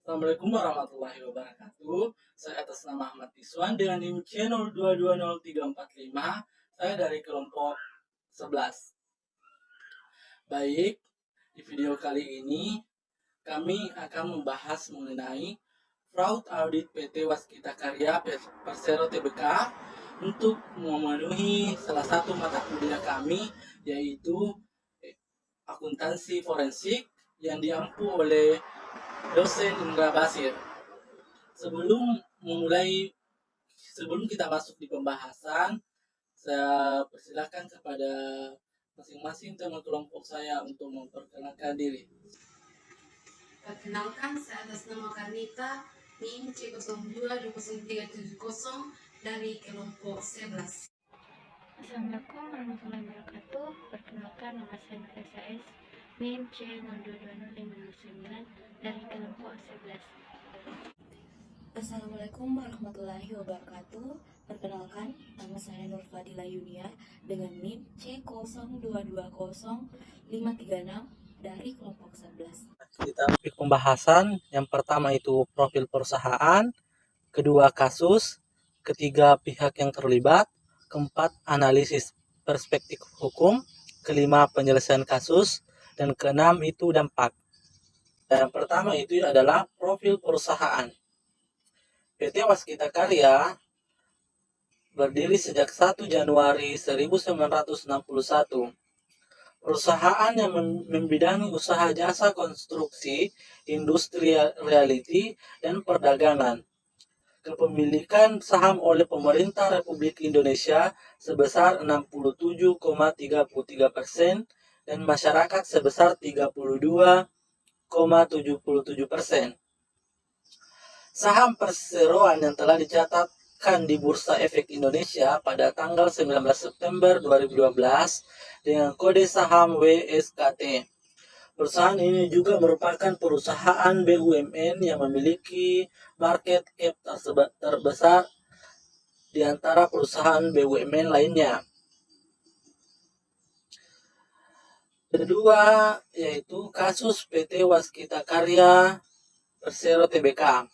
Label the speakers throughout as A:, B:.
A: Assalamualaikum warahmatullahi wabarakatuh. Saya atas nama Ahmad Iswan dengan NIM C02203455. Saya dari kelompok 11. Baik, di video kali ini kami akan membahas mengenai fraud audit PT Waskita Karya Persero Tbk untuk memenuhi salah satu mata kuliah kami, yaitu akuntansi forensik yang diampu oleh dosen Indra Basir. Sebelum kita masuk di pembahasan, saya persilahkan kepada masing-masing teman kelompok saya untuk memperkenalkan diri.
B: Perkenalkan, saya atas nama Kanita, NIM C02203770 dari kelompok 11.
C: Assalamualaikum warahmatullahi wabarakatuh. Perkenalkan, nama saya Nafisa S, NIM C022059 dari kelompok 11.
D: Assalamualaikum warahmatullahi wabarakatuh. Perkenalkan, nama saya Nur Fadila Yunia dengan NIM C0220-536 dari kelompok 11.
A: Kita topik pembahasan yang pertama itu profil perusahaan, kedua kasus, ketiga pihak yang terlibat, keempat analisis perspektif hukum, kelima penyelesaian kasus, dan keenam itu dampak. Yang pertama itu adalah profil perusahaan. PT Waskita Karya berdiri sejak 1 Januari 1961. Perusahaan yang membidangi usaha jasa konstruksi, industri realty, dan perdagangan. Kepemilikan saham oleh pemerintah Republik Indonesia sebesar 67,33% dan masyarakat sebesar 32,77%. Saham perseroan yang telah dicatatkan di Bursa Efek Indonesia pada tanggal 19 September 2012 dengan kode saham WSKT. Perusahaan ini juga merupakan perusahaan BUMN yang memiliki market cap terbesar di antara perusahaan BUMN lainnya. Kedua, yaitu kasus PT Waskita Karya Persero Tbk.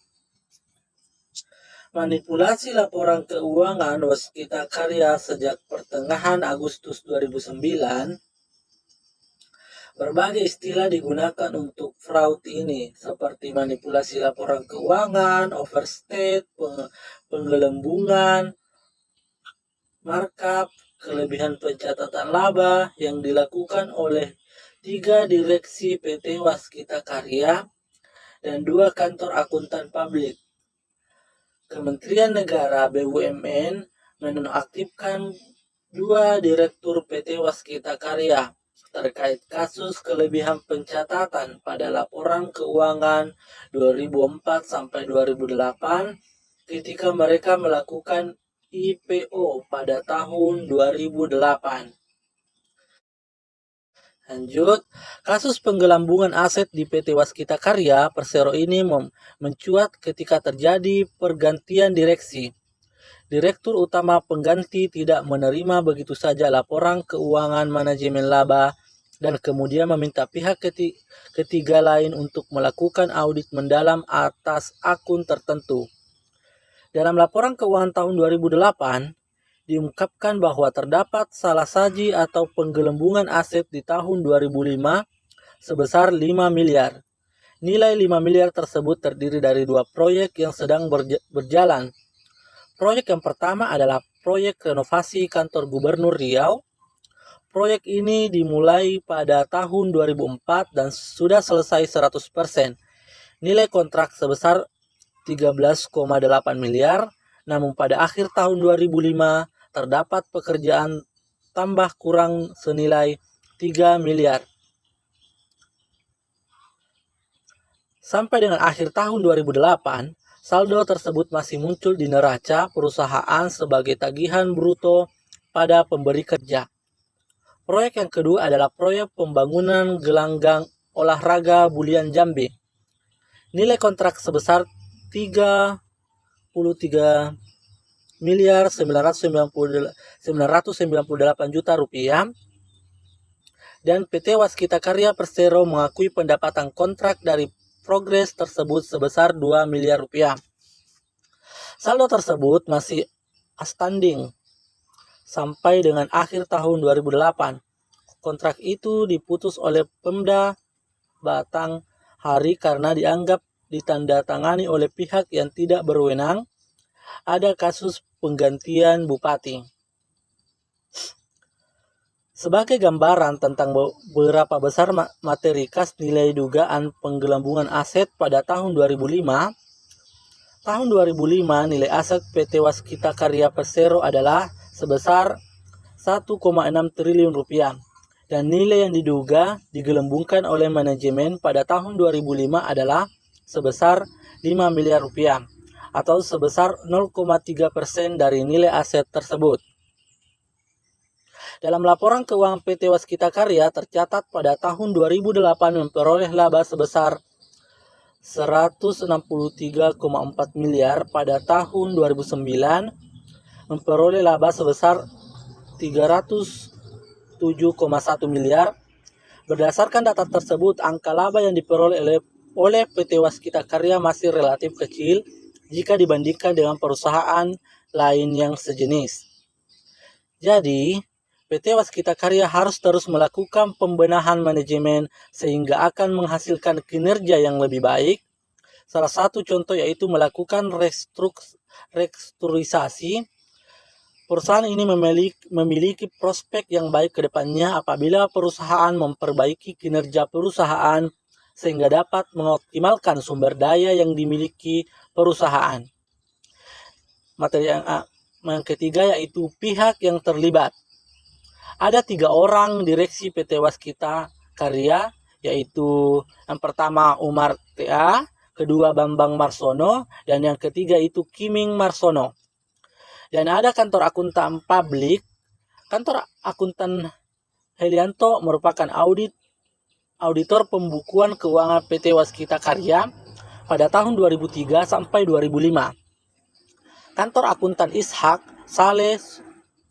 A: Manipulasi laporan keuangan Waskita Karya sejak pertengahan Agustus 2009. Berbagai istilah digunakan untuk fraud ini, seperti manipulasi laporan keuangan, overstate, penggelembungan, markup, kelebihan pencatatan laba yang dilakukan oleh 3 direksi PT Waskita Karya dan 2 kantor akuntan publik. Kementerian Negara BUMN menonaktifkan 2 direktur PT Waskita Karya terkait kasus kelebihan pencatatan pada laporan keuangan 2004 sampai 2008 ketika mereka melakukan IPO pada tahun 2008. Lanjut, kasus penggelembungan aset di PT Waskita Karya Persero ini mencuat ketika terjadi pergantian direksi. Direktur utama pengganti tidak menerima begitu saja laporan keuangan manajemen laba dan kemudian meminta pihak ketiga lain untuk melakukan audit mendalam atas akun tertentu. Dalam laporan keuangan tahun 2008, diungkapkan bahwa terdapat salah saji atau penggelembungan aset di tahun 2005 sebesar 5 miliar. Nilai 5 miliar tersebut terdiri dari 2 proyek yang sedang berjalan. Proyek yang pertama adalah proyek renovasi kantor Gubernur Riau. Proyek ini dimulai pada tahun 2004 dan sudah selesai 100%. Nilai kontrak sebesar 13,8 miliar, namun pada akhir tahun 2005 terdapat pekerjaan tambah kurang senilai 3 miliar. Sampai dengan akhir tahun 2008, saldo tersebut masih muncul di neraca perusahaan sebagai tagihan bruto pada pemberi kerja. Proyek yang kedua adalah proyek pembangunan gelanggang olahraga Bulian Jambi. Nilai kontrak sebesar 33 miliar 998 juta rupiah dan PT Waskita Karya Persero mengakui pendapatan kontrak dari progres tersebut sebesar 2 miliar rupiah. Saldo tersebut masih outstanding sampai dengan akhir tahun 2008. Kontrak itu diputus oleh Pemda Batanghari karena dianggap ditandatangani oleh pihak yang tidak berwenang. Ada kasus penggantian bupati. Sebagai gambaran tentang berapa besar materi kas nilai dugaan penggelembungan aset pada tahun 2005, nilai aset PT Waskita Karya Persero adalah sebesar 1,6 triliun rupiah. Dan nilai yang diduga digelembungkan oleh manajemen pada tahun 2005 adalah sebesar 5 miliar rupiah atau sebesar 0,3% dari nilai aset tersebut. Dalam laporan keuangan PT Waskita Karya tercatat pada tahun 2008 memperoleh laba sebesar 163,4 miliar, pada tahun 2009 memperoleh laba sebesar 307,1 miliar. Berdasarkan data tersebut, angka laba yang diperoleh oleh PT Waskita Karya masih relatif kecil jika dibandingkan dengan perusahaan lain yang sejenis. Jadi, PT Waskita Karya harus terus melakukan pembenahan manajemen sehingga akan menghasilkan kinerja yang lebih baik. Salah satu contoh yaitu melakukan restrukturisasi. Perusahaan ini memiliki prospek yang baik ke depannya apabila perusahaan memperbaiki kinerja perusahaan sehingga dapat mengoptimalkan sumber daya yang dimiliki perusahaan. Materi yang ketiga yaitu pihak yang terlibat. Ada 3 orang direksi PT Waskita Karya, yaitu yang pertama Umar TA, kedua Bambang Marsono, dan yang ketiga itu Kiming Marsono. Dan ada kantor akuntan publik. Kantor akuntan Helianto merupakan auditor pembukuan keuangan PT Waskita Karya pada tahun 2003 sampai 2005. Kantor akuntan Ishak, Saleh,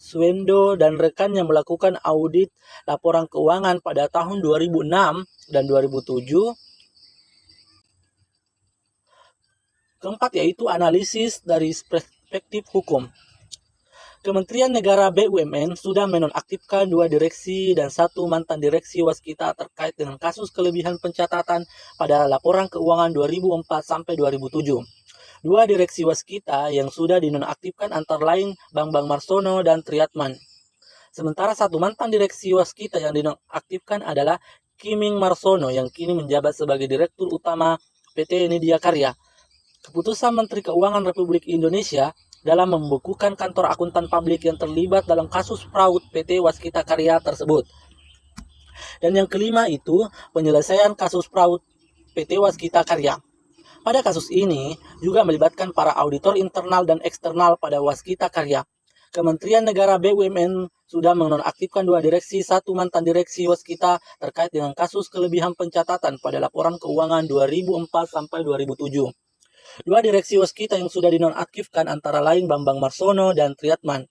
A: Swendo, dan rekannya melakukan audit laporan keuangan pada tahun 2006 dan 2007. Keempat yaitu analisis dari perspektif hukum. Kementerian Negara BUMN sudah menonaktifkan 2 direksi dan 1 mantan direksi Waskita terkait dengan kasus kelebihan pencatatan pada laporan keuangan 2004 sampai 2007. 2 direksi Waskita yang sudah dinonaktifkan antara lain Bambang Marsono dan Triatman. Sementara 1 mantan direksi Waskita yang dinonaktifkan adalah Kiming Marsono yang kini menjabat sebagai Direktur Utama PT Nidya Karya. Keputusan Menteri Keuangan Republik Indonesia dalam membekukan kantor akuntan publik yang terlibat dalam kasus fraud PT Waskita Karya tersebut. Dan yang kelima itu penyelesaian kasus fraud PT Waskita Karya. Pada kasus ini juga melibatkan para auditor internal dan eksternal pada Waskita Karya. Kementerian Negara BUMN sudah menonaktifkan 2 direksi, 1 mantan direksi Waskita terkait dengan kasus kelebihan pencatatan pada laporan keuangan 2004 sampai 2007. 2 direksi Waskita yang sudah dinonaktifkan antara lain Bambang Marsono dan Triatman.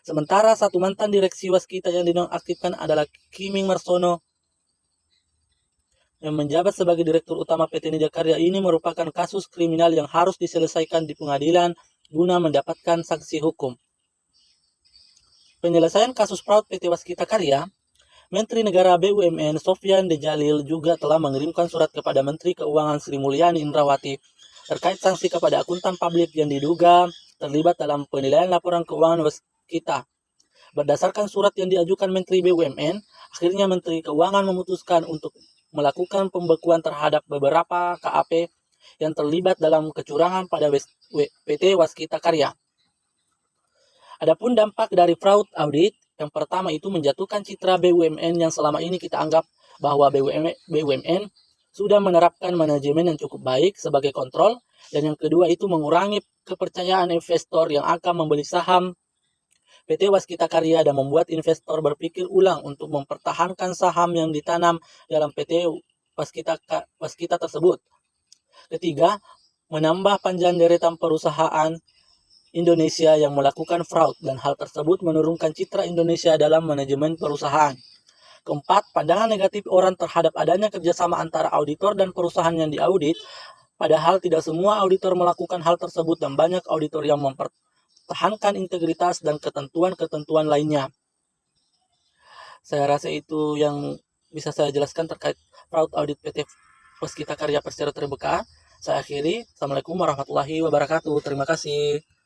A: Sementara 1 mantan direksi Waskita yang dinonaktifkan adalah Kiming Marsono yang menjabat sebagai Direktur Utama PT Nidya Karya. Ini merupakan kasus kriminal yang harus diselesaikan di pengadilan guna mendapatkan sanksi hukum. Penyelesaian kasus fraud PT Waskita Karya, Menteri Negara BUMN Sofyan Dejalil juga telah mengirimkan surat kepada Menteri Keuangan Sri Mulyani Indrawati terkait sanksi kepada akuntan publik yang diduga terlibat dalam penilaian laporan keuangan Waskita. Berdasarkan surat yang diajukan Menteri BUMN, akhirnya Menteri Keuangan memutuskan untuk melakukan pembekuan terhadap beberapa KAP yang terlibat dalam kecurangan pada PT Waskita Karya. Adapun dampak dari fraud audit, yang pertama itu menjatuhkan citra BUMN yang selama ini kita anggap bahwa BUMN sudah menerapkan manajemen yang cukup baik sebagai kontrol, dan yang kedua itu mengurangi kepercayaan investor yang akan membeli saham PT Waskita Karya dan membuat investor berpikir ulang untuk mempertahankan saham yang ditanam dalam PT Waskita tersebut. Ketiga, menambah panjang deretan perusahaan Indonesia yang melakukan fraud, dan hal tersebut menurunkan citra Indonesia dalam manajemen perusahaan. Keempat, pandangan negatif orang terhadap adanya kerjasama antara auditor dan perusahaan yang diaudit, padahal tidak semua auditor melakukan hal tersebut dan banyak auditor yang mempertahankan integritas dan ketentuan-ketentuan lainnya. Saya rasa itu yang bisa saya jelaskan terkait fraud audit PT Waskita Karya Persero Tbk. Saya akhiri. Assalamualaikum warahmatullahi wabarakatuh. Terima kasih.